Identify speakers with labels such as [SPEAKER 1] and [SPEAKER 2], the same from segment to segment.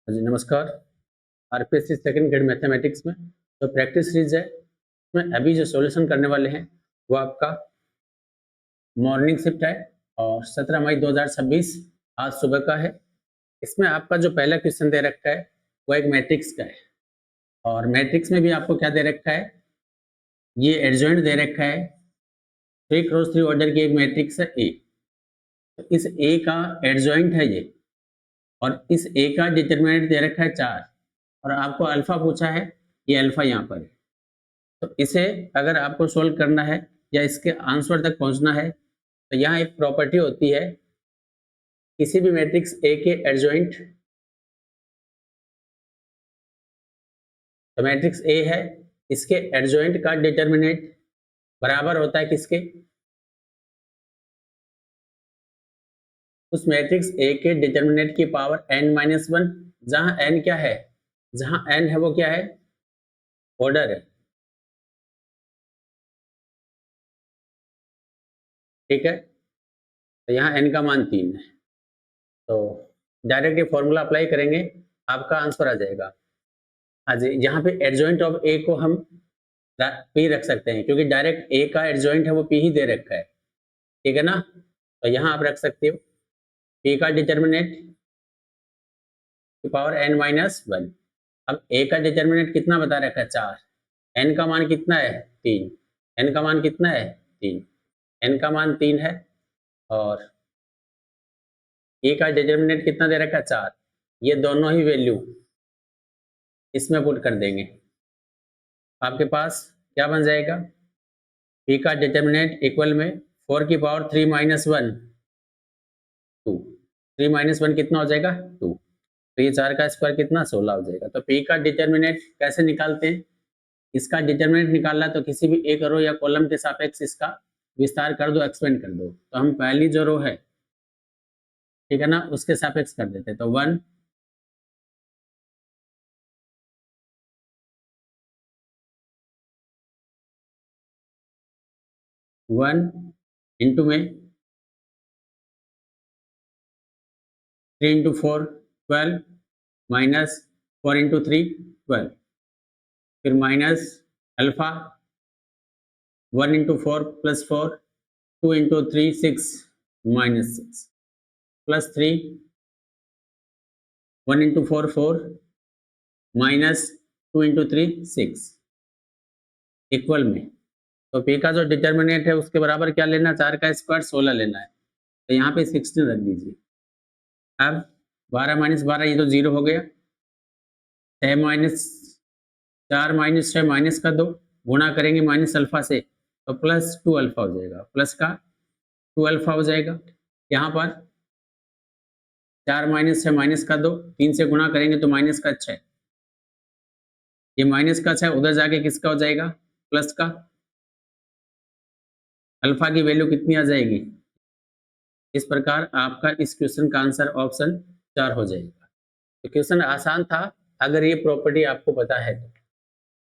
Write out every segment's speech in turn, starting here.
[SPEAKER 1] जी नमस्कार। RPSC second grade mathematics में जो प्रैक्टिस सीरीज है उसमें अभी जो सॉल्यूशन करने वाले हैं वो आपका मॉर्निंग शिफ्ट है और 17 मई 2026 आज सुबह का है। इसमें आपका जो पहला क्वेश्चन दे रखा है वो एक मैट्रिक्स का है और मैट्रिक्स में भी आपको क्या दे रखा है, ये एडजॉइंट दे रखा है 3x3 ऑर्डर की एक मैट्रिक्स है ए। तो इस ए का एडजॉइंट है ये और इस ए का डिटरमिनेंट दे रखा है 4 और आपको अल्फा पूछा है, ये अल्फा यहाँ पर है। तो इसे अगर आपको सोल्व करना है या इसके आंसर तक पहुंचना है तो यहाँ एक प्रॉपर्टी होती है, किसी भी मैट्रिक्स ए के एडजॉइंट, तो मैट्रिक्स ए है इसके एडजॉइंट का डिटरमिनेंट बराबर होता है किसके, उस मैट्रिक्स ए के डिटरमिनेंट की पावर n-1, जहां n क्या है, जहां n है वो क्या है, ऑर्डर है। ठीक है, तो यहाँ n का मान 3 है, तो डायरेक्ट ये फॉर्मूला अप्लाई करेंगे आपका आंसर आ जाएगा। हाँ जी, यहाँ पे एडजॉइंट ऑफ ए को हम पी रख सकते हैं क्योंकि डायरेक्ट ए का एडजॉइंट है वो पी ही दे रखा है। ठीक है ना, तो यहाँ आप रख सकते हो पी का डिटरमिनेंट की पावर n-1। अब ए का डिटरमिनेंट कितना बता रखा है, 4। n का मान कितना है, 3। n का मान कितना है, 3। n का मान 3 है और ए का डिटरमिनेंट कितना दे रखा है, 4। ये दोनों ही वैल्यू इसमें पुट कर देंगे, आपके पास क्या बन जाएगा, पी का डिटरमिनेंट इक्वल में 4 की पावर 3-1 2। 3-1 कितना हो जाएगा, 2। तो ये 4 का स्क्वायर कितना, 16 हो जाएगा। तो पी का डिटरमिनेंट कैसे निकालते हैं, इसका डिटरमिनेंट निकालना है तो किसी भी एक रो या कॉलम के सापेक्ष इसका विस्तार कर दो, एक्सपेंड कर दो। तो हम पहली जो रो है, ठीक है ना, उसके सापेक्ष कर देते हैं। तो 1 इंटू में 3 इंटू 4 12 माइनस 4 इंटू 3 12, फिर minus alpha 1 into 4 plus 4 2 into 3 6 minus 6 plus 3 1 into 4 4 minus 2 into 3 6 equal में। तो पी का जो डिटर्मिनेंट है उसके बराबर क्या लेना, 4 का स्क्वायर 16 लेना है। तो यहाँ पे 16 रख दीजिए। अब 12 माइनस 12 ये तो 0 हो गया, 6 माइनस 4 माइनस 6 माइनस का 2 गुणा करेंगे माइनस अल्फा से तो प्लस 2 अल्फा हो जाएगा, प्लस का 2 अल्फा हो जाएगा। यहाँ पर 4 माइनस 6 माइनस का 2 3 से गुणा करेंगे तो माइनस का 6, ये माइनस का 6 उधर जाके किसका हो जाएगा, प्लस का। अल्फा की वैल्यू कितनी आ जाएगी, इस प्रकार आपका इस क्वेश्चन का आंसर ऑप्शन 4 हो जाएगा। तो क्वेश्चन आसान था अगर ये प्रॉपर्टी आपको पता है तो,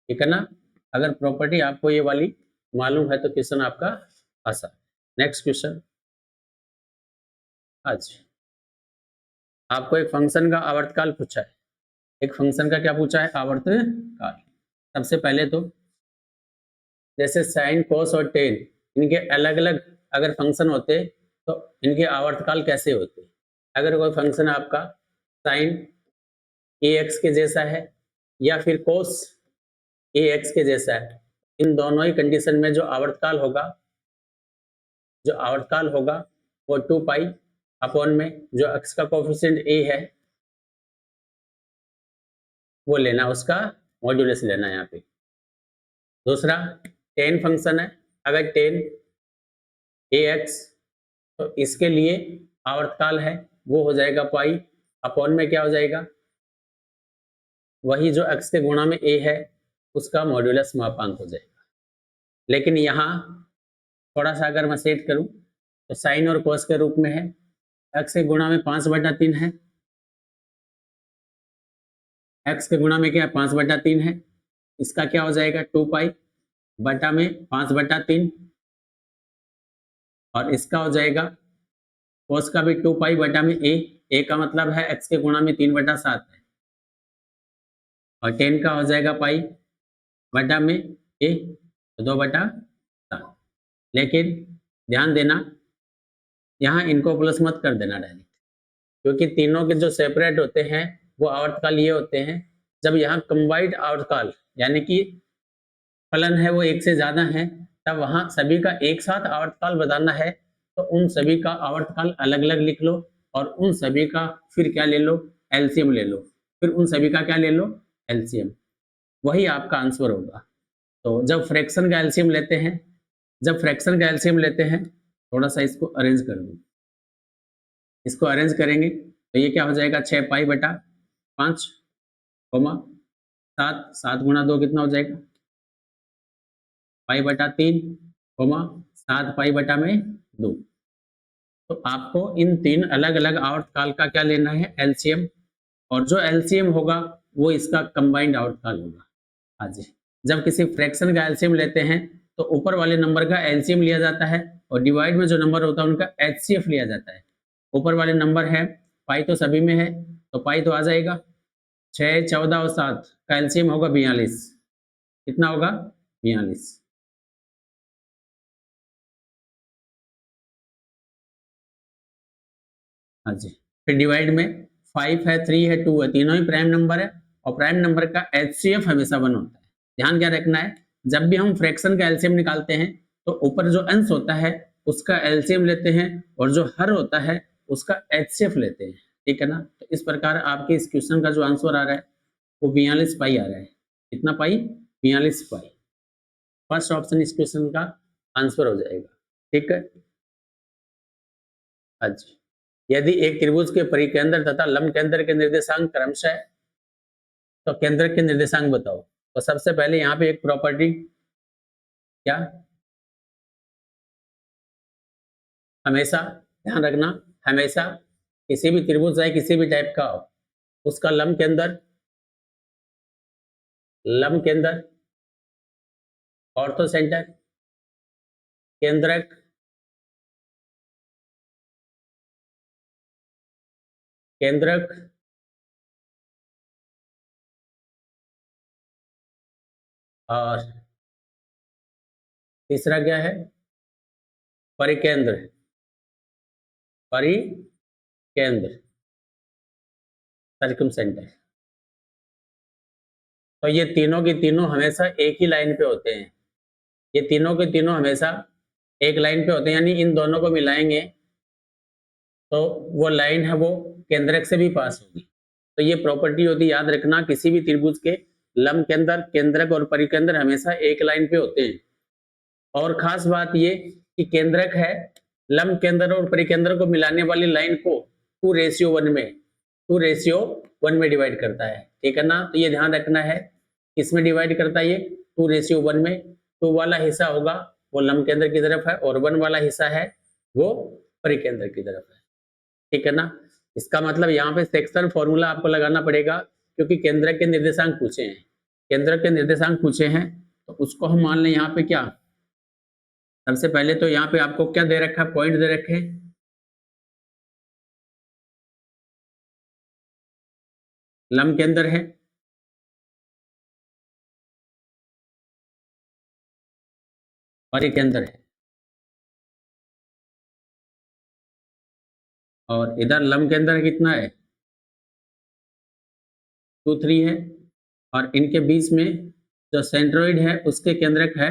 [SPEAKER 1] ठीक है ना। अगर प्रॉपर्टी आपको ये वाली मालूम है तो क्वेश्चन आपका आसान। नेक्स्ट क्वेश्चन, आज आपको एक फंक्शन का आवर्तकाल पूछा है। एक फंक्शन का क्या पूछा है, आवर्तकाल। सबसे पहले तो जैसे साइन कोस और टेन, इनके अलग अलग अगर फंक्शन होते तो इनके आवर्तकाल कैसे होते। अगर कोई फंक्शन आपका साइन ए एक्स के जैसा है या फिर कोस ए एक्स के जैसा है, इन दोनों ही कंडीशन में जो आवर्तकाल होगा, वो 2 पाई अपॉन में जो एक्स का कोफिशिएंट ए है वो लेना, उसका मॉड्यूलस लेना यहाँ पे। दूसरा टेन फंक्शन है, अगर टेन ए एक्स, तो इसके लिए आवर्तकाल है वो हो जाएगा पाई अपॉन में क्या हो जाएगा, वही जो एक्स के गुणा में ए है उसका मॉड्यूलस मापांक हो जाएगा। लेकिन यहाँ थोड़ा सा अगर मैं सेट करूं तो साइन और कोस के रूप में है, एक्स के गुणा में 5/3 है, एक्स के गुणा में क्या है 5/3 है, इसका क्या हो जाएगा 2 पाई बटा में 5/3 और इसका हो जाएगा कोस का भी 2 पाई बटा में ए का मतलब है एक्स के गुणा में 3/7 है, और 10 का हो जाएगा पाई बटा में ए, तो 2/7। लेकिन ध्यान देना यहाँ इनको प्लस मत कर देना डायरेक्ट, क्योंकि तीनों के जो सेपरेट होते हैं वो आवर्तकाल ये होते हैं जब यहाँ कंबाइंड आवर्तकाल यानी कि फलन है वो एक से ज्यादा है, तब वहां सभी का एक साथ आवर्तकाल बताना है, तो उन सभी का आवर्तकाल अलग अलग लिख लो और उन सभी का फिर क्या ले लो, एलसीएम ले लो, फिर उन सभी का क्या ले लो, एलसीएम। वही आपका आंसर होगा। तो जब फ्रैक्शन का एलसीएम लेते हैं, थोड़ा सा इसको अरेंज कर दो, इसको अरेंज करेंगे तो ये क्या हो जाएगा, 6 पाई बटा 5 कोमा 7, 7 गुणा 2 कितना हो जाएगा, पाई बटा 3 कोमा 7 पाई बटा में 2। तो आपको इन तीन अलग अलग आवर्तकाल का क्या लेना है, एलसीएम, और जो एलसीएम होगा वो इसका कंबाइंड आवर्तकाल होगा। हाँ जी, जब किसी फ्रैक्शन का एलसीएम लेते हैं तो ऊपर वाले नंबर का एलसीएम लिया जाता है और डिवाइड में जो नंबर होता है उनका एचसीएफ लिया जाता है। ऊपर वाले नंबर है पाई तो सभी में है, तो पाई तो आ जाएगा 6, 14 और 7 का एलसीएम होगा 42। कितना होगा, 42। हाँ जी, फिर डिवाइड में 5 है, 3 है, 2 है, तीनों ही प्राइम नंबर है और प्राइम नंबर का एचसीएफ हमेशा 1 होता है। ध्यान क्या रखना है, जब भी हम फ्रैक्शन का एलसीएम निकालते हैं तो ऊपर जो अंश होता है उसका एलसीएम लेते हैं और जो हर होता है उसका एचसीएफ लेते हैं। ठीक है ना, तो इस प्रकार आपके इस क्वेश्चन का जो आंसर आ रहा है वो 42 पाई आ रहा है। कितना पाई, 42 पाई। फर्स्ट ऑप्शन इस क्वेश्चन का आंसर हो जाएगा। ठीक है, अच्छा, यदि एक त्रिभुज के परिकेंद्र तथा लंब केंद्र के निर्देशांक क्रमशः, तो केंद्र के निर्देशांक बताओ। तो सबसे पहले यहाँ पे एक प्रॉपर्टी, क्या, हमेशा ध्यान रखना, हमेशा किसी भी त्रिभुज चाहे किसी भी टाइप का हो, उसका लंब केंद्र, ऑर्थो सेंटर, केंद्रक, केंद्रक और तीसरा क्या है, परिकेंद्र, परिकेंद्र, सर्कम सेंटर। तो ये तीनों की तीनों हमेशा एक ही लाइन पे होते हैं, ये तीनों के तीनों हमेशा एक लाइन पे होते हैं, यानी इन दोनों को मिलाएंगे तो वो लाइन है वो केंद्रक से भी पास होगी। तो ये प्रॉपर्टी होती है, याद रखना, किसी भी त्रिभुज के लंब केंद्र, केंद्रक और परिकेंद्र हमेशा एक लाइन पे होते हैं। और खास बात ये कि केंद्रक है लंब केंद्र और परिकेंद्र को मिलाने वाली लाइन को 2:1 में डिवाइड करता है। ठीक है ना, तो ये ध्यान रखना है किसमें डिवाइड करता है, ये 2:1 में। 2 वाला हिस्सा होगा वो लंब केंद्र की तरफ है और 1 वाला हिस्सा है वो परिकेंद्र की तरफ है। ठीक है ना, इसका मतलब यहाँ पे सेक्शन फॉर्मूला आपको लगाना पड़ेगा, क्योंकि केंद्र के निर्देशांक पूछे हैं, केंद्र के निर्देशांक पूछे हैं, तो उसको हम मान लें यहाँ पे क्या, सबसे पहले तो यहाँ पे आपको क्या दे रखा है, पॉइंट दे रखे हैं, लंब केंद्र है, परिकेंद्र है, और इधर लंब केंद्र कितना है, 2, 3 है, और इनके बीच में जो सेंट्रोइड है उसके केंद्रक है,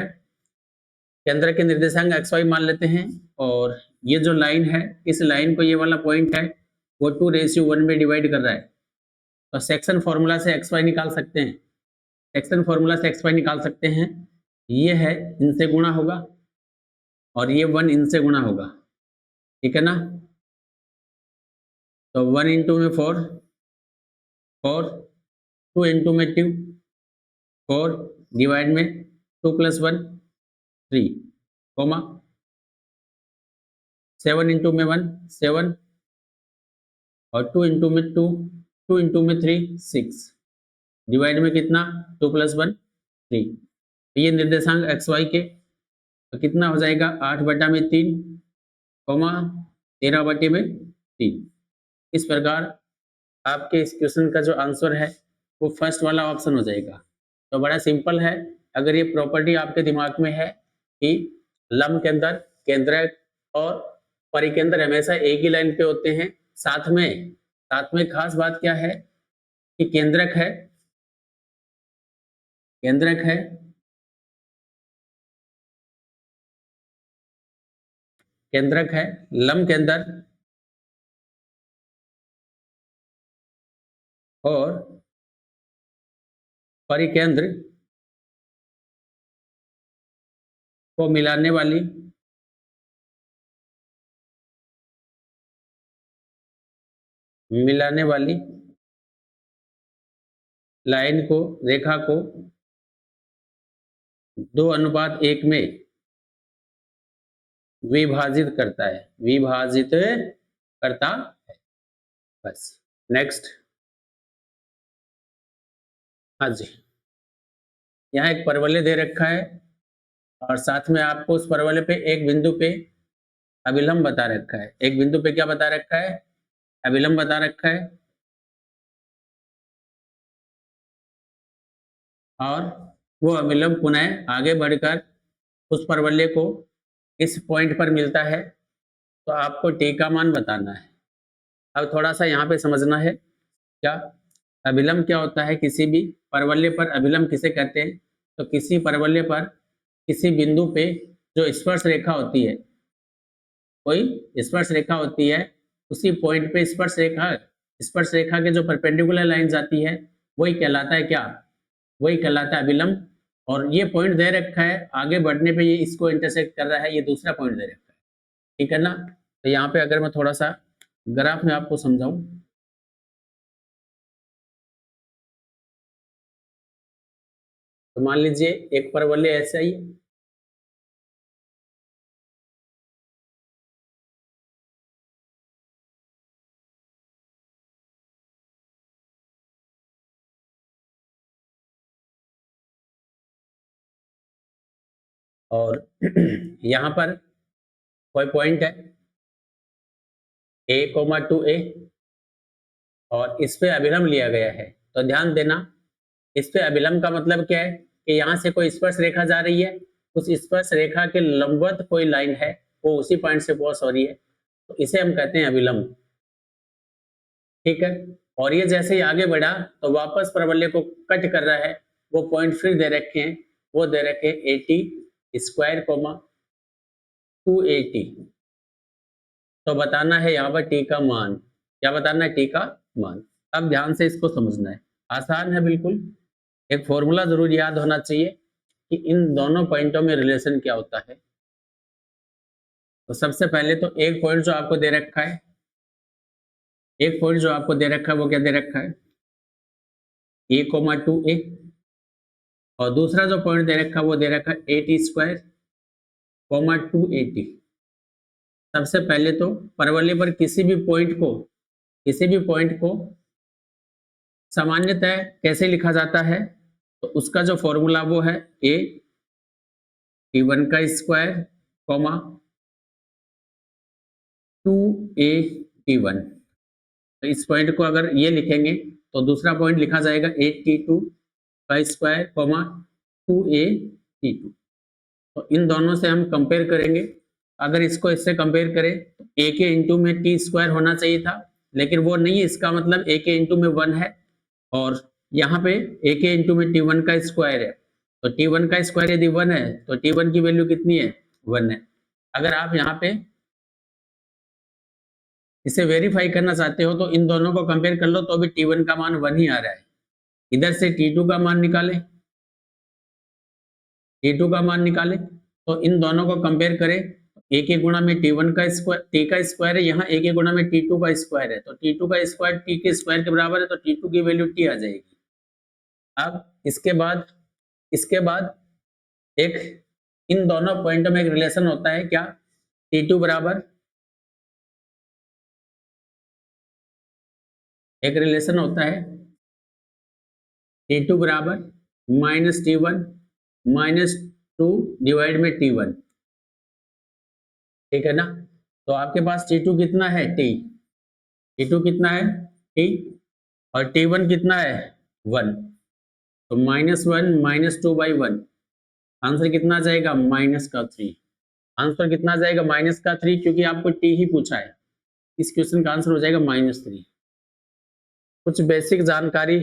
[SPEAKER 1] केंद्र के निर्देशांक xy मान लेते हैं, और ये जो लाइन है इस लाइन को ये वाला पॉइंट है वो 2:1 में डिवाइड कर रहा है। तो सेक्शन फॉर्मूला से xy निकाल सकते हैं, सेक्शन फॉर्मूला से xy निकाल सकते हैं, ये है इनसे गुणा होगा और ये 1 इनसे गुणा होगा। ठीक है ना, तो 1 इंटू में 4, 2 इंटू में 2, 4 डिवाइड में 2 + 1 3, कोमा 7 इंटू में 1 7, और 2 इंटू में 2, 2 इंटू में 3 6, डिवाइड में कितना, 2 + 1 3। ये निर्देशांक xy के, तो कितना हो जाएगा, 8/3, 13/3। इस प्रकार आपके इस क्वेश्चन का जो आंसर है वो फर्स्ट वाला ऑप्शन हो जाएगा। तो बड़ा सिंपल है। अगर ये प्रॉपर्टी आपके दिमाग में है कि लंब केंद्र, केंद्रक और परिकेंद्र हमेशा एक ही लाइन पे होते हैं, साथ में खास बात क्या है कि केंद्रक है, केंद्रक है केंद्रक है, लंब केंद्र और परिकेंद्र को मिलाने वाली लाइन को, रेखा को 2:1 में विभाजित करता है, विभाजित करता है। बस। नेक्स्ट। हाँ जी, यहाँ एक परवलय दे रखा है और साथ में आपको उस परवलय पे एक बिंदु पे अभिलंब बता रखा है। एक बिंदु पे क्या बता रखा है? अभिलंब बता रखा है। और वो अभिलंब पुनः आगे बढ़कर उस परवलय को इस पॉइंट पर मिलता है, तो आपको टी का मान बताना है। अब थोड़ा सा यहाँ पे समझना है, क्या अभिलंब क्या होता है? किसी भी परवलय पर अभिलंब किसे कहते हैं? तो किसी परवलय पर किसी बिंदु पे जो स्पर्श रेखा होती है, कोई स्पर्श रेखा होती है, उसी पॉइंट पे स्पर्श रेखा के जो परपेंडिकुलर लाइन जाती है, वही कहलाता है क्या? वही कहलाता है अभिलंब। और ये पॉइंट दे रखा है, आगे बढ़ने पे ये इसको इंटरसेक्ट कर रहा है, ये दूसरा पॉइंट दे रखा है। ठीक है ना? तो यहाँ पे अगर मैं थोड़ा सा ग्राफ में आपको समझाऊं, तो मान लीजिए एक परवलय ऐसा ही, और यहाँ पर कोई पॉइंट है a,2a और इस पे अभिलंब लिया गया है। तो ध्यान देना, इस पे अभिलंब का मतलब क्या है कि यहाँ से कोई स्पर्श रेखा जा रही है, उस स्पर्श रेखा के लंबवत कोई लाइन है, वो उसी पॉइंट से क्रॉस हो रही है, तो इसे हम कहते हैं अभिलंब। ठीक है? और ये जैसे ही आगे बढ़ा तो वापस परवलय को कट कर रहा है, वो पॉइंट फिर दे रखे हैं, वो दे रखे हैं 80 स्क्वायर, 280। तो बताना है यहाँ पर टी का मान। क्या बताना है? टी का मान। अब ध्यान से इसको समझना है, आसान है बिल्कुल। एक फॉर्मूला जरूर याद होना चाहिए कि इन दोनों पॉइंटों में रिलेशन क्या होता है। तो सबसे पहले तो एक पॉइंट जो आपको दे रखा है, वो क्या दे रखा है? a,2a। और दूसरा जो पॉइंट दे रखा है वो दे रखा है 80 स्क्वायर, 280। सबसे पहले तो परवलय पर किसी भी पॉइंट को सामान्यतः कैसे लिखा जाता है? तो उसका जो फॉर्मूला वो है a t1 का स्क्वायर, 2a t1। तो इस पॉइंट को अगर ये लिखेंगे तो दूसरा पॉइंट लिखा जाएगा 8t2 का स्क्वायर, 2a t2। तो इन दोनों से हम कंपेयर करेंगे। अगर इसको इससे कंपेयर करें तो a के इंटू में t स्क्वायर होना चाहिए था, लेकिन वो नहीं है। इसका मतलब a के इंटू में 1 है और यहाँ पे a के इंटू में t1 का स्क्वायर है। तो t1 का स्क्वायर यदि 1 है तो t1 की वैल्यू कितनी है? 1 है। अगर आप यहाँ पे इसे वेरीफाई करना चाहते हो तो इन दोनों को कंपेयर कर लो, तो अभी t1 का मान 1 ही आ रहा है। इधर से t2 का मान निकालें, तो इन दोनों को कंपेयर करें। a के गुणा में t1 का स्क्वायर, t का स्क्वायर है, यहाँ a के गुणा में t2 का स्क्वायर है, तो t2 का स्क्वायर t के स्क्वायर के बराबर है, तो t2 की वैल्यू t आ जाएगी। अब इसके बाद एक इन दोनों पॉइंटों में एक रिलेशन होता है, क्या? t2 बराबर, एक रिलेशन होता है t2 बराबर -t1 -2 डिवाइड में t1। ठीक है ना? तो आपके पास t2 कितना है? t2 कितना है? t। और t1 कितना है? 1, तो -1 -2 बाई 1, आंसर कितना आ जाएगा -3। आंसर कितना आ जाएगा -3, क्योंकि आपको टी ही पूछा है। इस क्वेश्चन का आंसर हो जाएगा -3। कुछ बेसिक जानकारी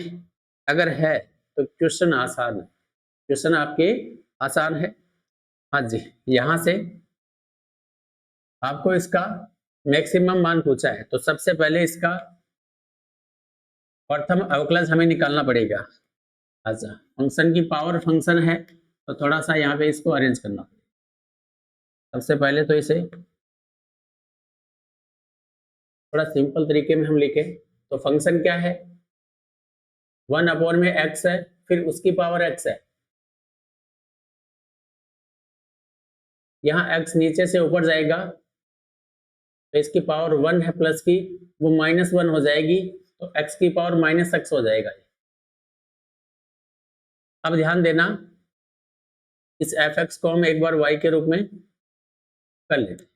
[SPEAKER 1] अगर है तो क्वेश्चन आसान है, क्वेश्चन आपके आसान है। हाँ जी, यहाँ से आपको इसका मैक्सिमम मान पूछा है, तो सबसे पहले इसका प्रथम अवकलज हमें निकालना पड़ेगा। अच्छा, फंक्शन की पावर फंक्शन है तो थोड़ा सा यहाँ पे इसको अरेंज करना पड़ेगा। सबसे पहले तो इसे थोड़ा सिंपल तरीके में हम लिखें तो फंक्शन क्या है, 1 अपॉन में x है, फिर उसकी पावर x है। यहाँ x नीचे से ऊपर जाएगा तो इसकी पावर 1 है प्लस की, वो -1 हो जाएगी, तो x की पावर -x हो जाएगा। अब ध्यान देना, इस fx को हम एक बार y के रूप में कर लेते हैं।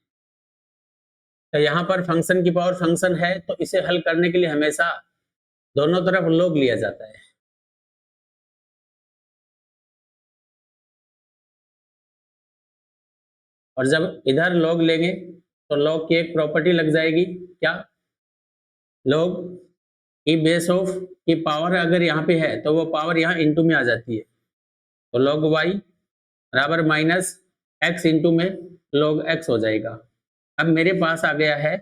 [SPEAKER 1] तो यहाँ पर फंक्शन की पावर फंक्शन है तो इसे हल करने के लिए हमेशा दोनों तरफ log लिया जाता है। और जब इधर log लेंगे तो log की एक प्रॉपर्टी लग जाएगी, क्या, log की बेस ऑफ की पावर अगर यहाँ पे है तो वो पावर यहाँ इंटू में आ जाती है, तो log y बराबर -x इंटू में log x हो जाएगा। अब मेरे पास आ गया है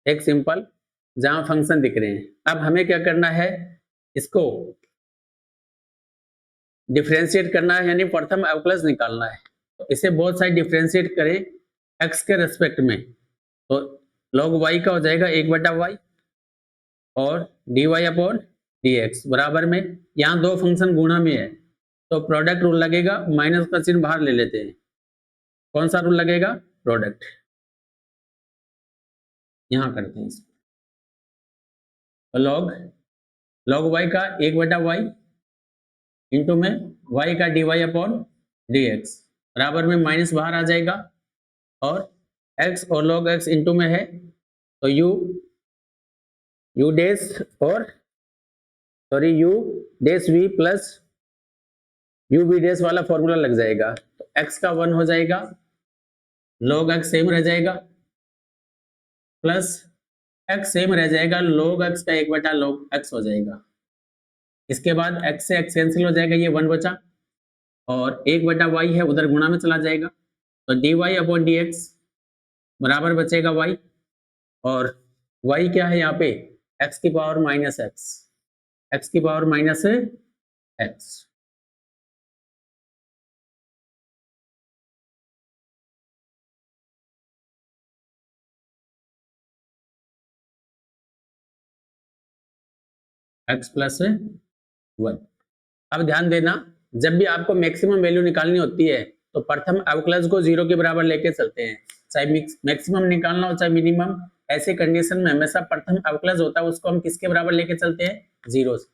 [SPEAKER 1] एक सिंपल जहां फंक्शन दिख रहे हैं। अब हमें क्या करना है, इसको डिफरेंशिएट करना है, यानी प्रथम अवकलज निकालना है। तो इसे बहुत सारी डिफरेंशिएट करें x के रेस्पेक्ट में, तो log y का हो जाएगा 1/y और dy अपॉन dx बराबर में, यहाँ दो फंक्शन गुणा में है तो प्रोडक्ट रूल लगेगा, माइनस का चिन्ह बाहर ले लेते हैं। कौन सा रूल लगेगा, प्रोडक्ट। यहाँ करते हैं इसको, तो log y का 1/y इंटू में y का dy अपॉन dx बराबर में माइनस बाहर आ जाएगा, और x और log x इंटू में है तो u डैश और u dash v plus u v dash वाला फॉर्मूला लग जाएगा, तो x का 1 हो जाएगा, log x सेम रह जाएगा, प्लस x सेम रह जाएगा, log x का 1/log x हो जाएगा। इसके बाद x से x कैंसिल हो जाएगा, ये 1 बचा, और 1/y है उधर गुणा में चला जाएगा, तो dy अपॉन dx बराबर बचेगा y, और y क्या है यहाँ पे, x की पावर -x, x की पावर -x। x plus 1। अब ध्यान देना, जब भी आपको मैक्सिमम वैल्यू निकालनी होती है तो प्रथम अवकलज को 0 के बराबर लेके चलते हैं, चाहे मैक्सिमम निकालना हो चाहे मिनिमम। ऐसे कंडीशन में हमेशा प्रथम अवकलज होता है उसको हम किसके बराबर लेके चलते हैं, 0 से।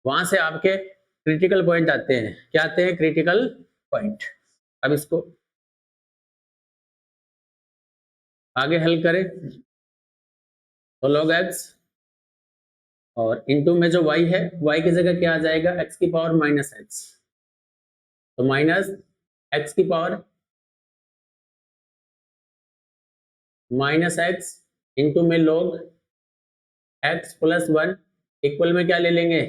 [SPEAKER 1] वहां से आपके क्रिटिकल पॉइंट आते हैं, क्या आते हैं, क्रिटिकल पॉइंट। अब इसको आगे हल करें तो log x और इंटू में जो y है, y की जगह क्या आ जाएगा, x की पावर -x, तो -x की पावर -x इंटू में log x प्लस 1 इक्वल में क्या ले लेंगे,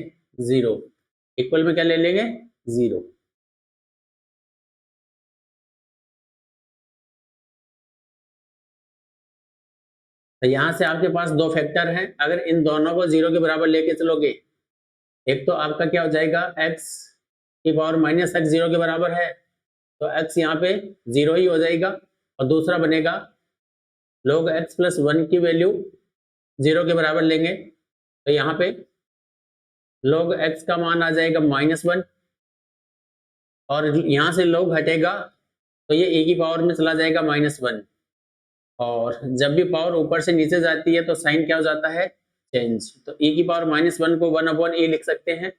[SPEAKER 1] 0, इक्वल में क्या ले लेंगे, 0। तो यहां से आपके पास दो फैक्टर हैं, अगर इन दोनों को 0 के बराबर लेके चलोगे, एक तो आपका क्या हो जाएगा, x की पावर -x 0 के बराबर है तो x यहाँ पे 0 ही हो जाएगा, और दूसरा बनेगा log x प्लस 1 की वैल्यू 0 के बराबर लेंगे तो यहाँ पे log x का मान आ जाएगा -1, और यहाँ से log हटेगा तो ये e की पावर में चला जाएगा -1, और जब भी पावर ऊपर से नीचे जाती है तो साइन क्या हो जाता है, चेंज। तो e की पावर -1 को 1/e लिख सकते हैं।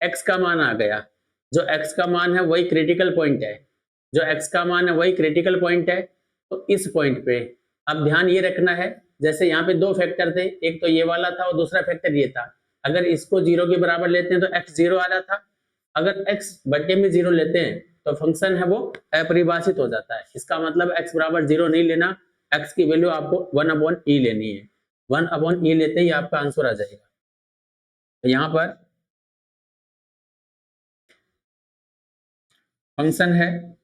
[SPEAKER 1] x का मान आ गया, जो x का मान है वही क्रिटिकल पॉइंट है, जो x का मान है वही क्रिटिकल पॉइंट है। तो इस पॉइंट पे अब ध्यान ये रखना है, जैसे यहाँ पे दो फैक्टर थे, एक तो ये वाला था और दूसरा फैक्टर ये था, अगर इसको 0 के बराबर लेते हैं तो x 0 आ रहा था, अगर x बटे में 0 लेते हैं तो फंक्शन है वो अपरिभाषित हो जाता है। इसका मतलब x बराबर 0 नहीं लेना, x की वैल्यू आपको 1/e लेनी है। 1/e लेते ही आपका आंसर आ जाएगा। तो यहाँ पर फंक्शन है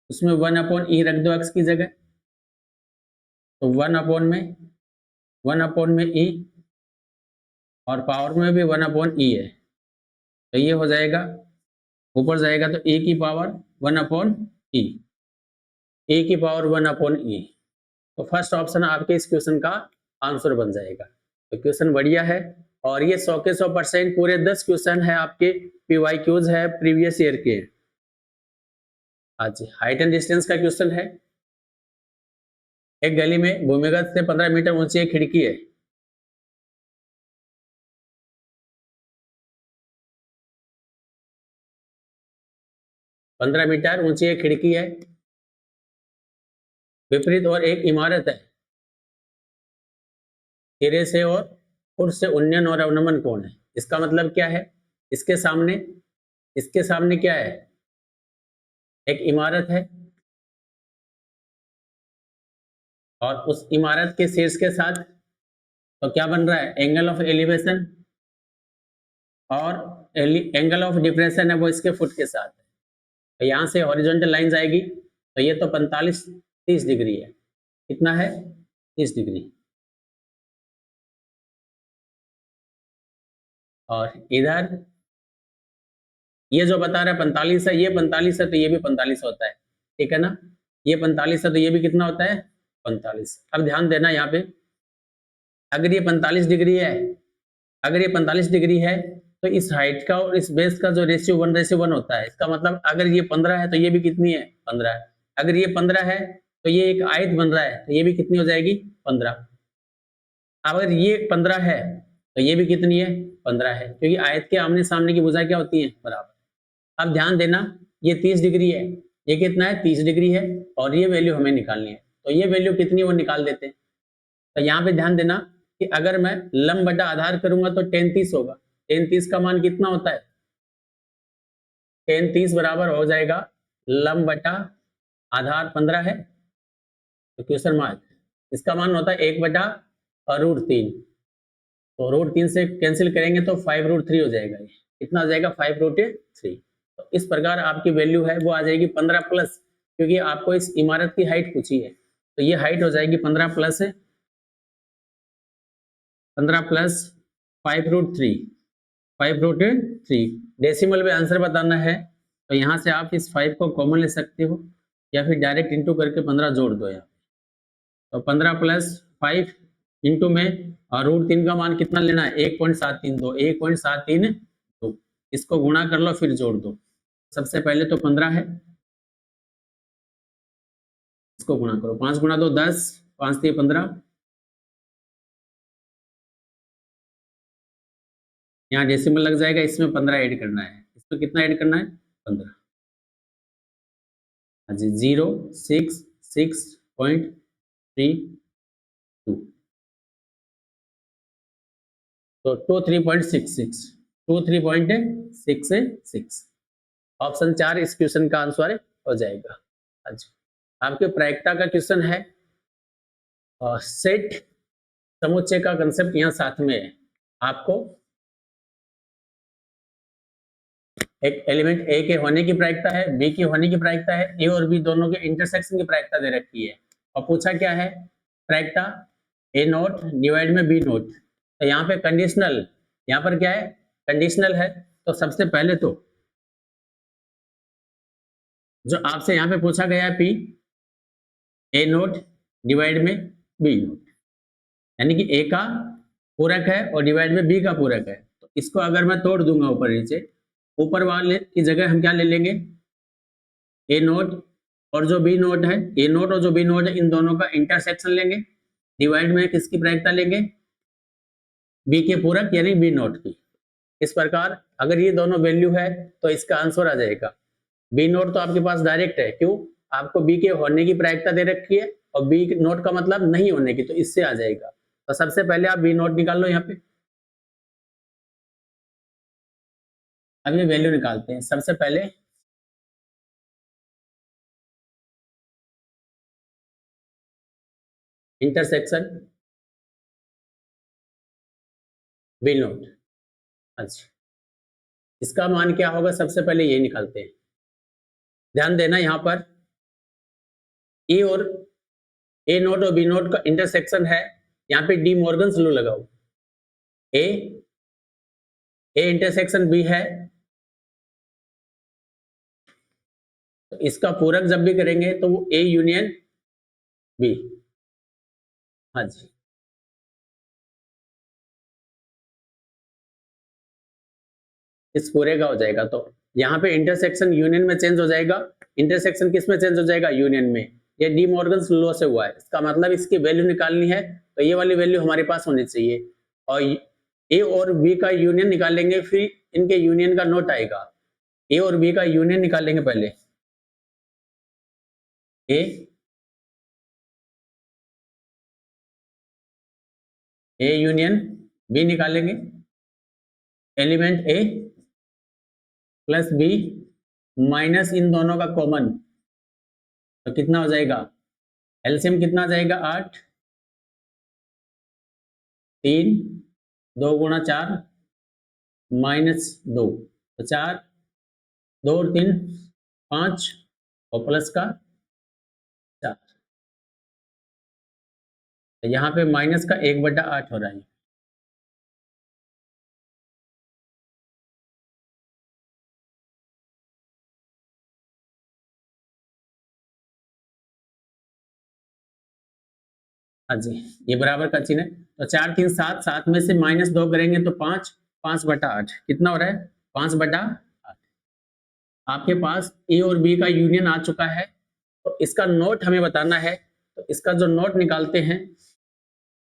[SPEAKER 1] उसमें 1/e रख दो x की जगह, तो 1/में e और पावर में भी 1/e है, तो ये हो जाएगा, ऊपर जाएगा तो a की पावर 1/e, a की पावर 1/e। तो फर्स्ट ऑप्शन आपके इस क्वेश्चन का आंसर बन जाएगा। तो क्वेश्चन बढ़िया है और ये 100 के 100% पूरे 10 क्वेश्चन है आपके PYQs है प्रीवियस ईयर के। आज हाइट एंड डिस्टेंस का क्वेश्चन है। एक गली में भूमिगत से 15 मीटर ऊंची एक खिड़की है। पंद्रह मीटर ऊंची एक खिड़की है, विपरीत और एक इमारत है, सिरे से और फुट से उन्नयन और अवनमन कोण है। इसका मतलब क्या है? इसके सामने क्या है? एक इमारत है और उस इमारत के शीर्ष के साथ तो क्या बन रहा है? एंगल ऑफ एलिवेशन, और एंगल ऑफ डिप्रेशन है वो इसके फुट के साथ है। तो यहाँ से हॉरिजॉन्टल लाइन जाएगी तो ये तो 45-30 डिग्री है। कितना है? 30 डिग्री। और इधर ये जो बता रहा है 45 है, ये 45 है तो ये भी 45 होता है, ठीक है ना? ये 45 है तो ये भी कितना होता है? 45। अब ध्यान देना यहाँ पे, अगर ये 45 डिग्री है, अगर ये 45 डिग्री है तो इस हाइट का और इस बेस का जो रेशियो 1:1 होता है। इसका मतलब अगर ये 15 है तो ये भी कितनी है? 15 है। अगर ये 15 है तो ये एक आयत बन रहा है तो ये भी कितनी हो जाएगी? 15। अगर ये 15 है तो ये भी कितनी है? 15 है, क्योंकि आयत के आमने सामने की भुजाएं क्या होती है? बराबर। अब ध्यान देना, ये 30 डिग्री है, ये कितना है? 30 डिग्री है, और ये वैल्यू हमें निकालनी है। तो ये वैल्यू कितनी है वो निकाल देते हैं। तो यहाँ पे ध्यान देना कि अगर मैं लंब बटा आधार करूंगा तो tan 30 होगा। tan 30 का मान कितना होता है? tan 30 बराबर हो जाएगा लंब बटा आधार 15 है, तो क्वेश्चन मार्क। इसका मान होता है 1/√3। तो √3 से कैंसिल करेंगे तो 5√3 हो जाएगा। ये कितना हो जाएगा? 5√3। तो इस प्रकार आपकी वैल्यू है वो आ जाएगी 15 प्लस, क्योंकि आपको इस इमारत की हाइट पूछी है, तो ये हाइट हो जाएगी 15 प्लस 5√3। 5√3 डेसिमल में आंसर बताना है, तो यहाँ से आप इस 5 को कॉमन ले सकते हो या फिर डायरेक्ट इंटू करके 15 जोड़ दो यहाँ। तो 15 प्लस 5 इंटू में, और √3 का मान कितना लेना है? 1.732। 1.732, इसको गुणा कर लो फिर जोड़ दो। सबसे पहले तो 15 है, इसको गुणा करो, 5 गुणा 2 10, 5 3 15। यहाँ डेसिमल लग जाएगा, इसमें 15 ऐड करना है। इसमें कितना ऐड करना है? 15। हाँ जी, 066.32, तो 23.66 ऑप्शन 4 इस क्वेश्चन का आंसर हो जाएगा। हाँ जी, आपके प्रायिकता का क्वेश्चन है, और सेट समुच्चय का कंसेप्ट यहाँ साथ में है। आपको एक एलिमेंट ए के होने की प्रायिकता है, बी की होने की प्रायिकता है, ए और बी दोनों के इंटरसेक्शन की प्रायिकता दे रखी है, और पूछा क्या है? प्रायिकता ए नोट डिवाइड में बी नोट। तो यहाँ पे कंडीशनल, यहाँ पर क्या है? कंडीशनल है। तो सबसे पहले तो जो आपसे यहाँ पे पूछा गया है पी ए नोट डिवाइड में बी नोट, यानी कि ए का पूरक है और डिवाइड में बी का पूरक है। तो इसको अगर मैं तोड़ दूंगा ऊपर नीचे, ऊपर वाले की जगह हम क्या ले लेंगे? ए नोट और जो बी नोट है, ए नोट और जो बी नोट है, इन दोनों का इंटरसेक्शन लेंगे, डिवाइड में किसकी प्रायिकता लेंगे? बी के पूरक यानी बी नोट की। इस प्रकार अगर ये दोनों वैल्यू है तो इसका आंसर आ जाएगा। बी नोट तो आपके पास डायरेक्ट है, क्यों? आपको बी के होने की प्रायिकता दे रखी है, और बी नोट का मतलब नहीं होने की, तो इससे आ जाएगा। तो सबसे पहले आप बी नोट निकाल लो यहाँ पे। अब ये वैल्यू निकालते हैं। सबसे पहले इंटरसेक्शन बी नोट। अच्छा, इसका मान क्या होगा, सबसे पहले ये निकालते हैं। ध्यान देना यहाँ पर ए और ए नोट और बी नोट का इंटरसेक्शन है, यहाँ पे डी मॉर्गन्स लॉ लगाओ। ए इंटरसेक्शन बी है, तो इसका पूरक जब भी करेंगे तो वो ए यूनियन बी। हाँ जी, इस पूरे का हो जाएगा। तो यहाँ पे इंटरसेक्शन यूनियन में चेंज हो जाएगा। इंटरसेक्शन किस में चेंज हो जाएगा, यूनियन में। ये डी मॉर्गन्स लॉ से हुआ है, इसका मतलब इसकी वैल्यू निकालनी है तो ये वाली वैल्यू हमारे पास होनी चाहिए। और ए और बी का यूनियन निकालेंगे, फिर इनके यूनियन का नोट आएगा। ए और बी का यूनियन निकालेंगे पहले। ए यूनियन बी निकालेंगे, एलिमेंट ए प्लस बी माइनस इन दोनों का कॉमन, तो कितना हो जाएगा, एलसीएम कितना आ जाएगा, 8, 3, 2 गुणा 4 माइनस 2, तो 4, 2 और 3 5 और प्लस का 4, तो यहाँ पे माइनस का 1/8 हो रहा है। हाँ जी, ये बराबर का चिन्ह है, तो 4 3 7, 7 में से -2 करेंगे तो 5, 5/8 कितना हो रहा है, 5/8। आपके पास ए और बी का यूनियन आ चुका है, तो इसका नोट हमें बताना है। तो इसका जो नोट निकालते हैं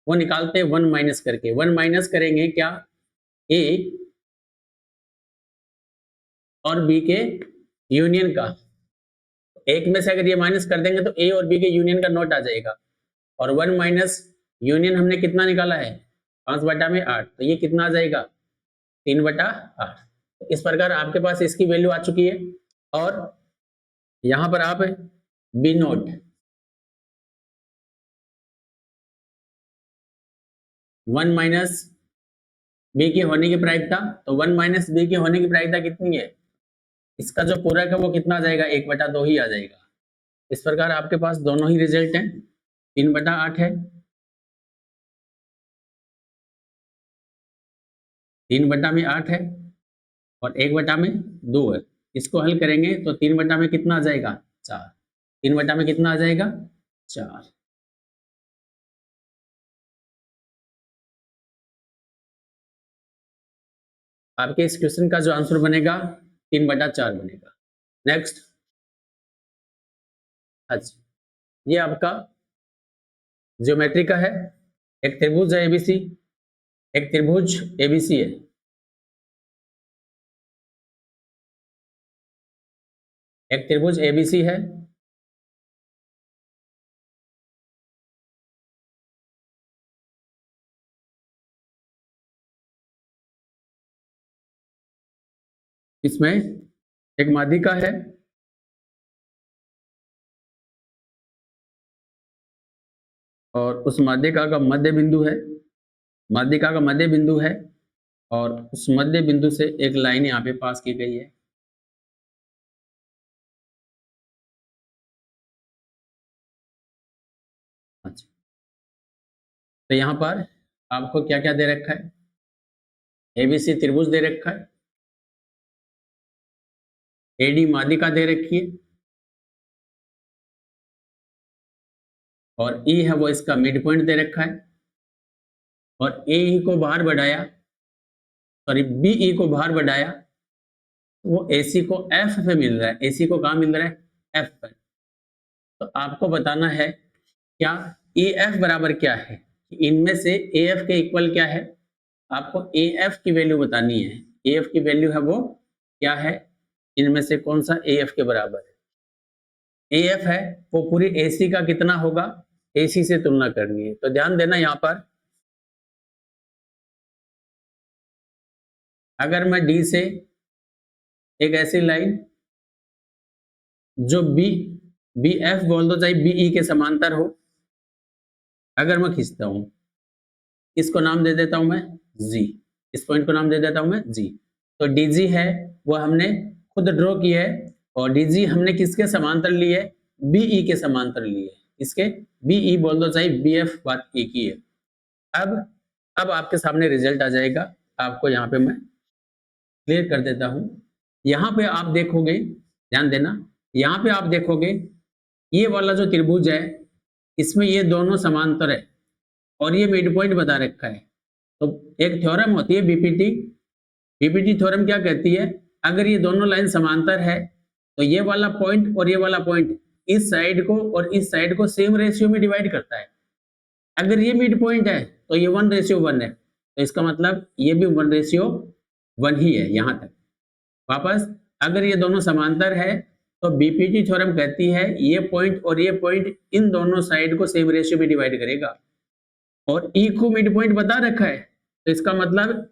[SPEAKER 1] वो निकालते हैं 1 माइनस करके। 1 माइनस करेंगे क्या, ए और बी के यूनियन का। एक में से अगर ये माइनस कर देंगे तो ए और बी के यूनियन का नोट आ जाएगा। और 1 माइनस यूनियन हमने कितना निकाला है, 5/8, तो ये कितना आ जाएगा, 3/8। इस प्रकार आपके पास इसकी वैल्यू आ चुकी है। और यहां पर आप बी नोट 1 माइनस बी के होने की प्रायिकता, तो 1 माइनस बी के होने की प्रायिकता कितनी है, इसका जो पूरक है वो कितना आ जाएगा, 1/2 ही आ जाएगा। इस प्रकार आपके पास दोनों ही रिजल्ट हैं, 3/8 है, 3/8 है और 1/2 है। इसको हल करेंगे तो 3 में कितना आ जाएगा, 4। 3 में कितना आ जाएगा, 4। आपके इस क्वेश्चन का जो आंसर बनेगा 3/4 बनेगा। नेक्स्ट, अच्छा, ये आपका ज्योमेट्री का है। एक त्रिभुज है एबीसी, एक त्रिभुज एबीसी है। एक त्रिभुज एबीसी है, इसमें एक माध्यिका है और उस माध्यिका का मध्य बिंदु है, माध्यिका का मध्य बिंदु है और उस मध्य बिंदु से एक लाइन यहाँ पे पास की गई है। अच्छा, तो यहाँ पर आपको क्या क्या दे रखा है, एबीसी त्रिभुज दे रखा है, एडी माध्यिका दे रखी है और ई है वो इसका मिड पॉइंट दे रखा है। और ए ई को बाहर बढ़ाया, सॉरी बी ई को बाहर बढ़ाया, वो एसी को एफ पे मिल रहा है। एसी को कहाँ मिल रहा है, एफ पर। तो आपको बताना है क्या ए एफ बराबर क्या है, इनमें से ए एफ के इक्वल क्या है, आपको ए एफ की वैल्यू बतानी है। ए एफ की वैल्यू है वो क्या है, इनमें से कौन सा ए एफ के बराबर है। ए एफ है वो पूरी एसी का कितना होगा, एसी से तुलना करनी है। तो ध्यान देना यहाँ पर, अगर मैं डी से एक ऐसी लाइन जो बी एफ बोल दो चाहे बीई के समांतर हो, अगर मैं खींचता हूं, इसको नाम दे देता हूं मैं जी, इस पॉइंट को नाम दे देता हूं मैं जी। तो डीजी है वो हमने खुद ड्रॉ की है, और डीजी हमने किसके समांतर ली है, बीई के समांतर ली है। इसके बीई बोल दो चाहे बीएफ, बात एक ही है। अब आपके सामने रिजल्ट आ जाएगा, आपको यहाँ पे मैं क्लियर कर देता हूं। यहाँ पे आप देखोगे, ध्यान देना, यहाँ पे आप देखोगे ये वाला जो त्रिभुज है इसमें ये दोनों समांतर है और ये मिड पॉइंट बता रखा है। तो एक थ्योरम होती है बीपीटी, बीपीटी थ्योरम क्या कहती है, अगर ये दोनों लाइन समांतर है तो ये वाला पॉइंट और ये वाला पॉइंट इस साइड को और इस साइड को सेम रेशियो में डिवाइड करता है। अगर ये मिड पॉइंट है तो ये 1:1 है, तो इसका मतलब ये भी 1:1 ही है यहां तक। वापस अगर ये दोनों समांतर है तो बीपीटी थ्योरम कहती है ये पॉइंट और ये पॉइंट इन दोनों साइड को सेम रेशियो में डिवाइड करेगा, और ई को मिड पॉइंट बता रखा है, तो इसका मतलब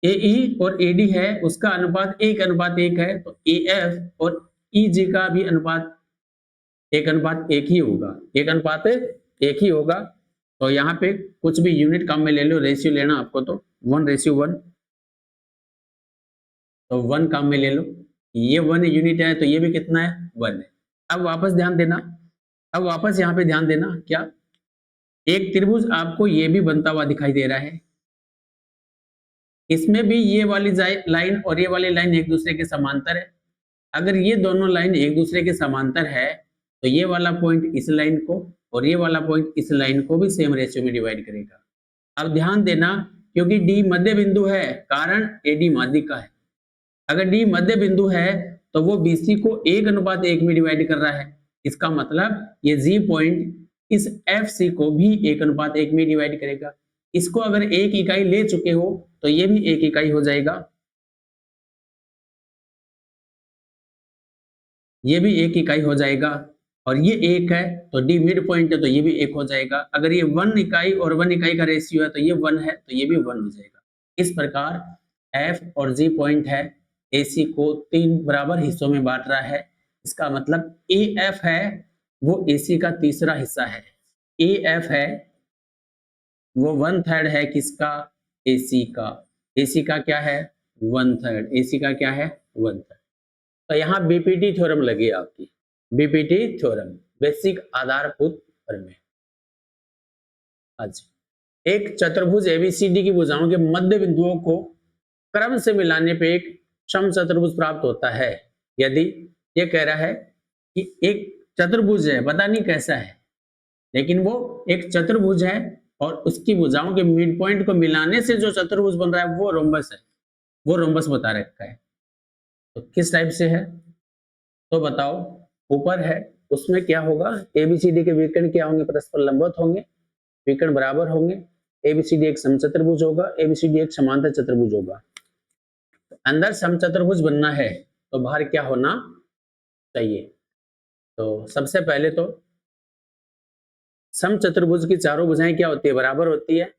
[SPEAKER 1] ए ई और ए डी है उसका अनुपात 1:1 है, तो ए एफ और ई जी का भी अनुपात 1:1 ही होगा, 1:1 ही होगा। तो यहाँ पे कुछ भी यूनिट काम में ले लो, रेशियो लेना आपको तो 1:1, तो 1 काम में ले लो, ये 1 यूनिट है तो ये भी कितना है, 1 है। अब वापस ध्यान देना, अब वापस यहाँ पे ध्यान देना, क्या एक त्रिभुज आपको ये भी बनता हुआ दिखाई दे रहा है, इसमें भी ये वाली लाइन और ये वाली लाइन एक दूसरे के समांतर है। अगर ये दोनों लाइन एक दूसरे के समांतर है तो ये वाला पॉइंट इस लाइन को और ये वाला पॉइंट इस लाइन को भी सेम रेशियो में डिवाइड करेगा। अब ध्यान देना, क्योंकि डी मध्य बिंदु है, कारण एडी माध्यिक का है। अगर डी मध्य बिंदु है तो वो बीसी को 1:1 में डिवाइड कर रहा है, इसका मतलब ये जी पॉइंट इस एफ सी को भी 1:1 में डिवाइड करेगा। इसको अगर एक इकाई ले चुके हो तो ये भी एक इकाई हो जाएगा, ये भी एक इकाई हो जाएगा, और ये एक है तो डी मिड पॉइंट है तो ये भी एक हो जाएगा। अगर ये 1 इकाई और 1 इकाई का रेशियो है तो ये 1 है तो ये भी 1 हो जाएगा। इस प्रकार एफ और जी पॉइंट है, एसी को 3 बराबर हिस्सों में बांट रहा है। इसका मतलब ए एफ है वो एसी का तीसरा हिस्सा है, ए एफ है वो 1/3 है किसका, एसी का। एसी का क्या है 1/3, एसी का क्या है 1/3। तो यहाँ बीपीटी थ्योरम लगी आपकी, बीपीटी थ्योरम, बेसिक आधारभूत प्रमेय। अच्छा, एक चतुर्भुज एबीसीडी की भुजाओं के मध्य बिंदुओं को क्रम से मिलाने पे एक समचतुर्भुज प्राप्त होता है। यदि ये कह रहा है कि एक चतुर्भुज है, पता नहीं कैसा है, लेकिन वो एक चतुर्भुज है और उसकी भुजाओं के मिड पॉइंट को मिलाने से जो चतुर्भुज बन रहा है वो रोम्बस है, वो रोम्बस बता रखा है। तो किस टाइप से है तो बताओ, ऊपर है उसमें क्या होगा, एबीसीडी के विकर्ण क्या होंगे, परस्पर लंबवत होंगे, विकर्ण बराबर होंगे, एबीसीडी एक समचतुर्भुज होगा, एबीसीडी एक समांतर चतुर्भुज होगा। अंदर समचतुर्भुज बनना है तो बाहर क्या होना चाहिए, तो सबसे पहले तो समचतुर्भुज की चारों भुजाएं क्या होती है, बराबर होती है।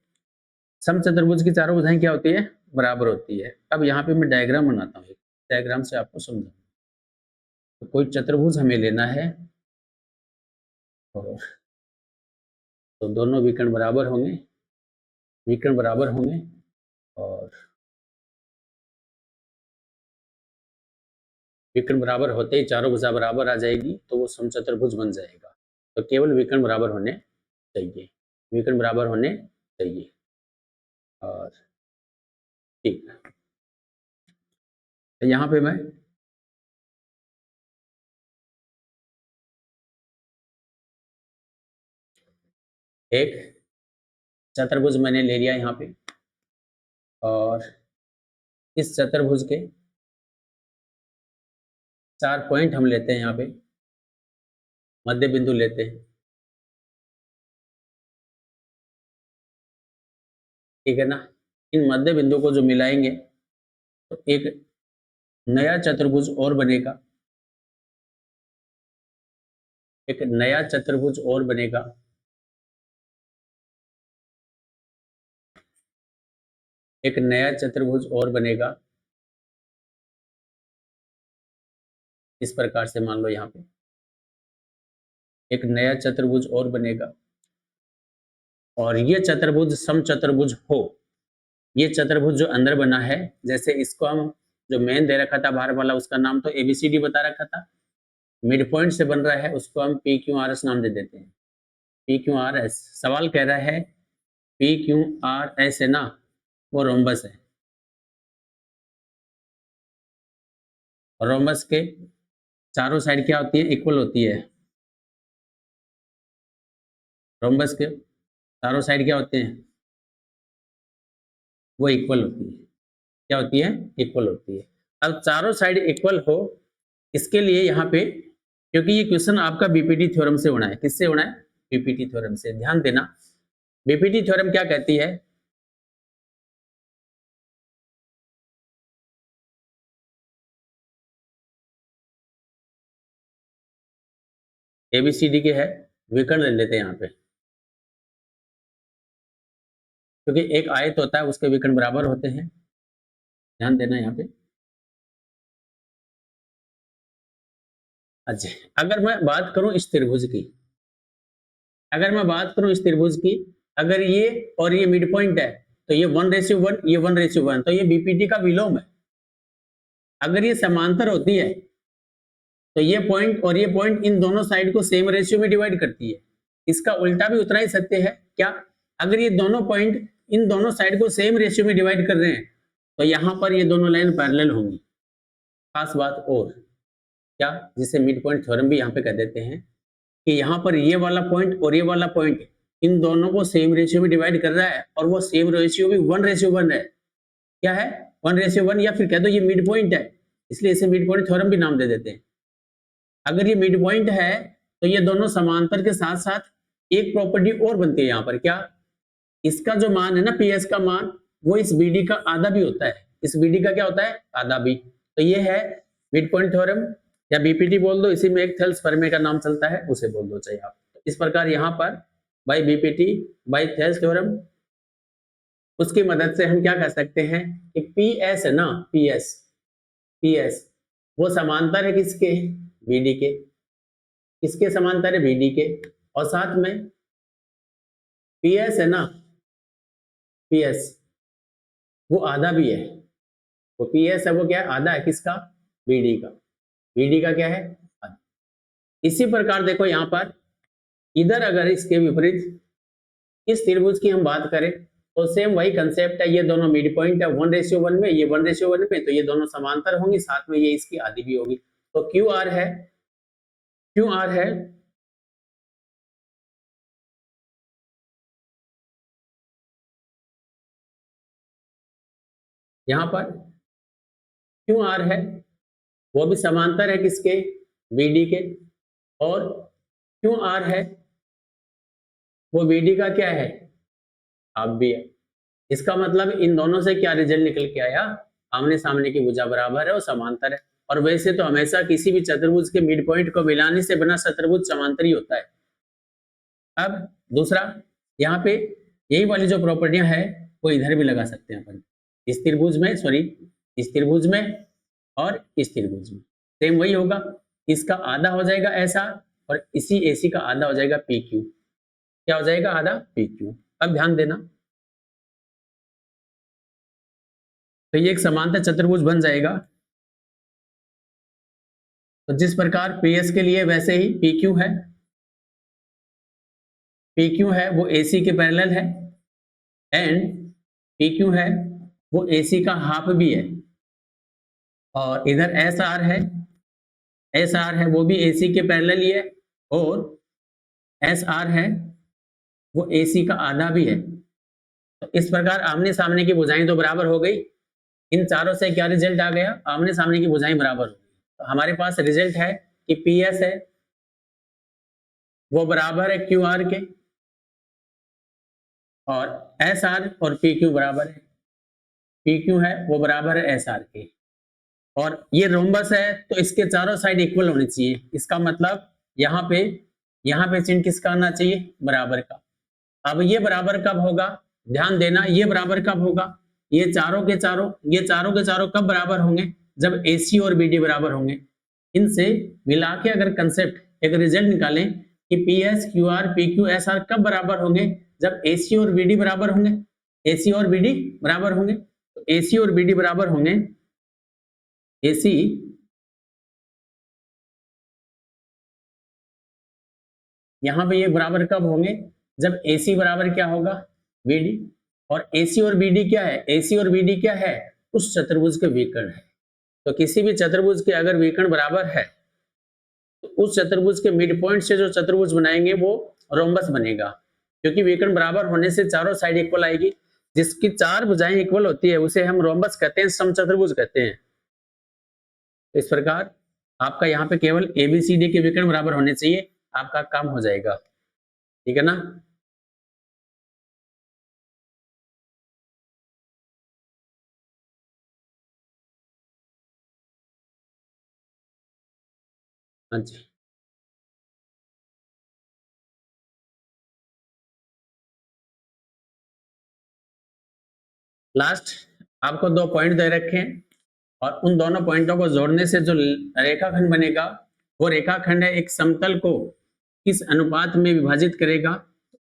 [SPEAKER 1] समचतुर्भुज की चारों भुजाएं क्या होती है, बराबर होती है। अब यहाँ पे मैं डायग्राम बनाता हूँ, डायग्राम से आपको समझाऊंगा। तो कोई चतुर्भुज हमें लेना है और तो दोनों विकर्ण बराबर होंगे, विकर्ण बराबर होंगे, और विकर्ण बराबर होते ही चारों भुजा बराबर आ जाएगी तो वो समचतुर्भुज बन जाएगा। तो केवल विकर्ण बराबर होने चाहिए, विकर्ण बराबर होने चाहिए। और ठीक है, तो यहाँ पे मैं एक चतुर्भुज मैंने ले लिया यहाँ पे, और इस चतुर्भुज के 4 पॉइंट हम लेते हैं, यहाँ पे मध्य बिंदु लेते हैं, ठीक है ना। इन मध्य बिंदु को जो मिलाएंगे तो एक नया चतुर्भुज और बनेगा, एक नया चतुर्भुज और बनेगा, एक नया चतुर्भुज और बनेगा, इस प्रकार से मान लो यहाँ पे एक नया चतुर्भुज और बनेगा, और ये चतुर्भुज समचतुर्भुज हो। ये चतुर्भुज जो अंदर बना है, जैसे इसको हम जो मेन दे रखा था बाहर वाला, उसका नाम तो ABCD बता रखा था, मिड पॉइंट से बन रहा है, उसको हम PQRS नाम दे देते हैं। PQRS सवाल कह रहा है PQRS है ना, वो रोम्बस है, और रोम्बस के चारों साइड क्या होती है, इक्वल होती है। रोम्बस के चारों साइड क्या होते हैं, वो इक्वल होती है। क्या होती है, इक्वल होती है। अब चारों साइड इक्वल हो, इसके लिए यहाँ पे, क्योंकि ये क्वेश्चन आपका बीपीटी थ्योरम से होना है। किससे होना है, बीपीटी थ्योरम से। ध्यान देना, बीपीटी थ्योरम क्या कहती है, ABCD के है, विकर्ण ले लेते हैं यहाँ पे, क्योंकि एक आयत होता है उसके विकर्ण बराबर होते हैं। ध्यान देना यहाँ पे। अच्छा, अगर मैं बात करूं इस त्रिभुज की, अगर मैं बात करूं इस त्रिभुज की, अगर ये और ये मिड पॉइंट है, तो ये 1:1, ये 1:1, तो ये बीपीटी का विलोम है। अगर ये समांतर होती है, तो ये पॉइंट और ये पॉइंट इन दोनों साइड को सेम रेशियो में डिवाइड करती है। इसका उल्टा भी उतना ही सत्य है। क्या, अगर ये दोनों पॉइंट इन दोनों साइड को सेम रेशियो में डिवाइड कर रहे हैं, तो यहां पर ये दोनों लाइन पैरेलल होंगी। खास बात और क्या, जिसे मिड पॉइंट थ्योरम भी यहाँ पे कह देते हैं, कि यहाँ पर ये वाला पॉइंट और ये वाला पॉइंट इन दोनों को सेम रेशियो में डिवाइड कर रहा है, और वो सेम रेशियो भी 1:1 है। क्या है, 1:1, या फिर कह दो ये मिड पॉइंट है, इसलिए इसे मिड पॉइंट थ्योरम भी नाम दे देते हैं। अगर ये मिड पॉइंट है, तो ये दोनों समांतर के साथ साथ एक प्रॉपर्टी और बनती है यहाँ पर। क्या, इसका जो मान है ना, PS का मान, वो इस BD का आधा भी होता है। इस BD का क्या होता है, आधा भी। तो ये है मिड पॉइंट थ्योरम, या बीपीटी बोल दो, इसी में एक थेल्स फर्मे का नाम चलता है, उसे बोल दो चाहिए आप। तो इस प्रकार यहाँ पर by BPT by Thales theorem, उसकी मदद से हम क्या कह सकते हैं कि PS है ना, PS वो समांतर है किसके, BD के। किसके समांतर है, BD के। और साथ में PS है ना, PS वो आधा भी है। वो PS है, वो क्या है, आधा है किसका, BD का। BD का क्या है, आधा। इसी प्रकार देखो यहाँ पर, इधर अगर इसके विपरीत इस त्रिभुज की हम बात करें, तो सेम वही कंसेप्ट है। ये दोनों मिड पॉइंट है 1:1 में, ये 1:1 में, तो ये दोनों समांतर होंगी, साथ में ये इसकी आधी भी होगी। तो QR है, QR है यहाँ पर, QR है, वो भी समांतर है किसके, BD के। और QR है, वो BD का क्या है, हाफ भी है। इसका मतलब इन दोनों से क्या रिजल्ट निकल के आया, आमने सामने की भुजा बराबर है और समांतर है। और वैसे तो हमेशा किसी भी चतुर्भुज के मिड पॉइंट को मिलाने से बना चतुर्भुज समांतर ही होता है। अब दूसरा, यहाँ पे यही वाली जो प्रॉपर्टियां है, वो इधर भी लगा सकते हैं अपन, इस त्रिभुज में, सॉरी इस त्रिभुज में और इस त्रिभुज में। सेम वही होगा, इसका आधा हो जाएगा ऐसा, और इसी AC का आधा हो जाएगा PQ। क्या हो जाएगा, आधा PQ। अब ध्यान देना, तो ये एक समांतर चतुर्भुज बन जाएगा। तो जिस प्रकार PS के लिए वैसे ही PQ है, PQ है वो AC के पैरेलल है, एंड PQ है वो AC का हाफ भी है। और इधर SR है, SR है वो भी AC के पैरेलल ही है, और SR है वो AC का आधा भी है। तो इस प्रकार आमने सामने की भुजाएं तो बराबर हो गई। इन चारों से क्या रिजल्ट आ गया, आमने सामने की भुजाएं बराबर हो गई। तो हमारे पास रिजल्ट है कि PS है वो बराबर है QR के, और SR और PQ बराबर है, PQ है वो बराबर है SR के। और ये रोम्बस है, तो इसके चारों साइड इक्वल होनी चाहिए। इसका मतलब यहाँ पे चिन्ह किसका आना चाहिए, बराबर का। अब ये बराबर कब होगा, ध्यान देना, ये बराबर कब होगा, ये चारों के चारों कब बराबर होंगे, जब AC और BD बराबर होंगे। इनसे मिला के अगर कंसेप्ट एक रिजल्ट निकालें कि P S Q R P Q S R कब बराबर होंगे, जब ए सी और बी डी बराबर होंगे, ए सी और बी डी बराबर होंगे। तो ए सी और बी डी बराबर होंगे, ए सी यहां पे ये बराबर कब होंगे, जब ए सी बराबर क्या होगा, बी डी। और ए सी और बी डी क्या है, ए सी और बी डी क्या है, उस चतुर्भुज के विकर्ण है। तो किसी भी चतुर्भुज के अगर विकर्ण बराबर है तो उस चतुर्भुज के मिड पॉइंट से जो चतुर्भुज बनाएंगे वो रोम्बस बनेगा, क्योंकि विकर्ण बराबर होने से चारों साइड इक्वल आएगी। जिसकी चार भुजाएं इक्वल होती है उसे हम रोम्बस कहते हैं, समचतुर्भुज कहते हैं। इस प्रकार आपका यहाँ पे केवल एबीसीडी के विकर्ण बराबर होने चाहिए, आपका काम हो जाएगा, ठीक है ना। हाँ जी, लास्ट आपको दो पॉइंट दे रखे हैं और उन दोनों पॉइंटों को जोड़ने से जो रेखाखंड बनेगा वो रेखाखंड है एक समतल को किस अनुपात में विभाजित करेगा।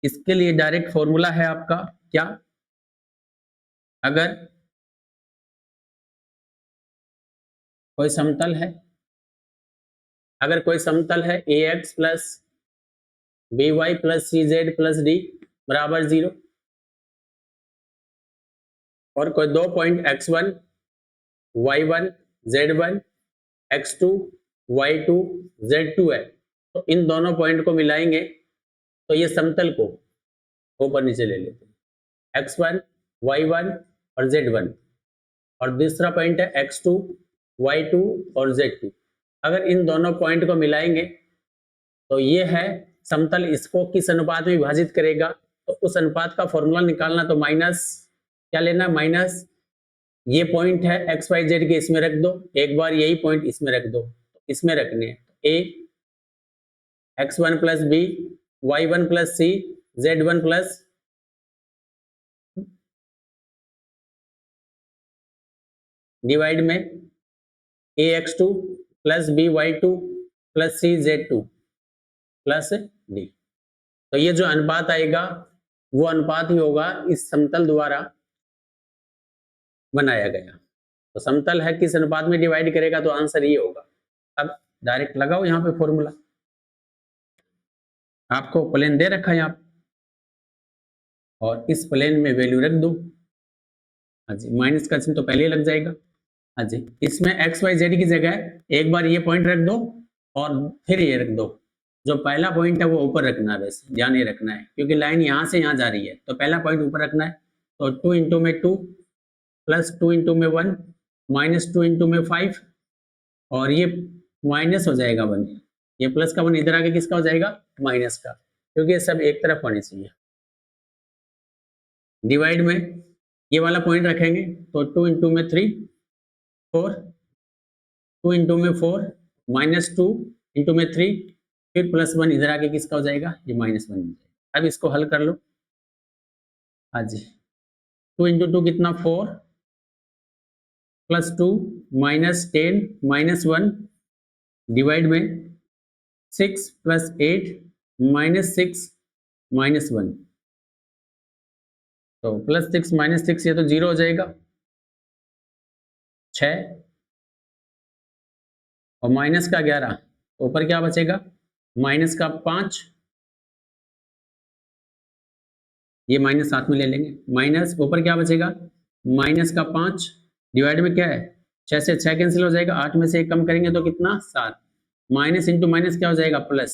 [SPEAKER 1] इसके लिए डायरेक्ट फॉर्मूला है आपका क्या, अगर कोई समतल है, अगर कोई समतल है a x plus b y plus c z plus d बराबर 0 और कोई दो point x1 y1 z1 x2 y2 z2 है, तो इन दोनों पॉइंट को मिलाएंगे तो ये समतल को ऊपर नीचे ले लेते हैं, x1 y1 और z1 और दूसरा पॉइंट है x2 y2 और z2। अगर इन दोनों पॉइंट को मिलाएंगे तो ये है समतल, इसको किस अनुपात में विभाजित करेगा, तो उस अनुपात का फॉर्मूला निकालना, तो माइनस क्या लेना, माइनस ये पॉइंट है एक्स वाई जेड के, इसमें रख दो, एक बार यही पॉइंट इसमें रख दो, इसमें रखने हैं a x1 plus b y1 plus c z1 plus divide में a x2 plus b y2 plus c z2 plus d. तो ये जो अनुपात आएगा वो अनुपात ही होगा इस समतल द्वारा बनाया गया। तो समतल है किस अनुपात में डिवाइड करेगा, तो आंसर ये होगा। अब डायरेक्ट लगाओ यहाँ पे फॉर्मूला, आपको प्लेन दे रखा है यहाँ पे और इस प्लेन में वैल्यू रख दो। हाँ जी, माइनस का चिन्ह तो पहले ही लग जाएगा। हाँ जी, इसमें एक्स वाई जेड की जगह एक बार ये पॉइंट रख दो और फिर ये रख दो। जो पहला पॉइंट है वो ऊपर रखना है, वैसे ध्यान ये रखना है क्योंकि लाइन यहाँ से यहाँ जा रही है, तो पहला पॉइंट ऊपर रखना है। तो 2 इंटू में 2 प्लस 2 इंटू में 1 माइनस 2 इंटू में 5 और ये माइनस हो जाएगा 1, ये प्लस का 1 इधर आके किसका हो जाएगा, माइनस का, क्योंकि ये सब एक तरफ होनी चाहिए। डिवाइड में ये वाला पॉइंट रखेंगे तो 2 इंटू में 3 4 2 इंटू में 4 माइनस 2 इंटू में 3 फिर प्लस 1 इधर आके किसका हो जाएगा, ये माइनस 1 हो जाएगा। अब इसको हल कर लो। हाँ जी, 2 इंटू 2 कितना 4 प्लस 2 माइनस 10 माइनस 1 डिवाइड में 6 प्लस 8 माइनस 6 माइनस 1, तो प्लस 6 माइनस 6 ये तो 0 हो जाएगा, 6 और माइनस का 11, ऊपर क्या बचेगा, माइनस का 5, ये माइनस साथ में ले लेंगे, माइनस ऊपर क्या बचेगा, माइनस का 5 डिवाइड में क्या है 6 से 6 कैंसिल हो जाएगा, 8 में से 1 कम करेंगे तो कितना 7, माइनस इंटू माइनस क्या हो जाएगा प्लस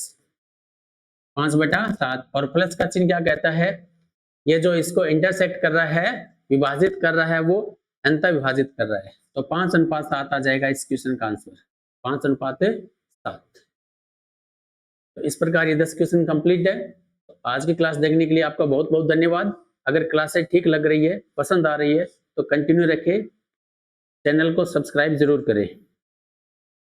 [SPEAKER 1] 5/7 और प्लस का चिन्ह क्या कहता है, ये जो इसको इंटरसेक्ट कर रहा है, विभाजित कर रहा है, वो अंतर विभाजित कर रहा है, तो 5:7 आ जाएगा इस क्वेश्चन का आंसर, 5:7। तो इस प्रकार ये 10 क्वेश्चन कंप्लीट है। तो आज की क्लास देखने के लिए आपका बहुत बहुत धन्यवाद। अगर क्लासेस ठीक लग रही है, पसंद आ रही है तो कंटिन्यू रखें, चैनल को सब्सक्राइब जरूर करें।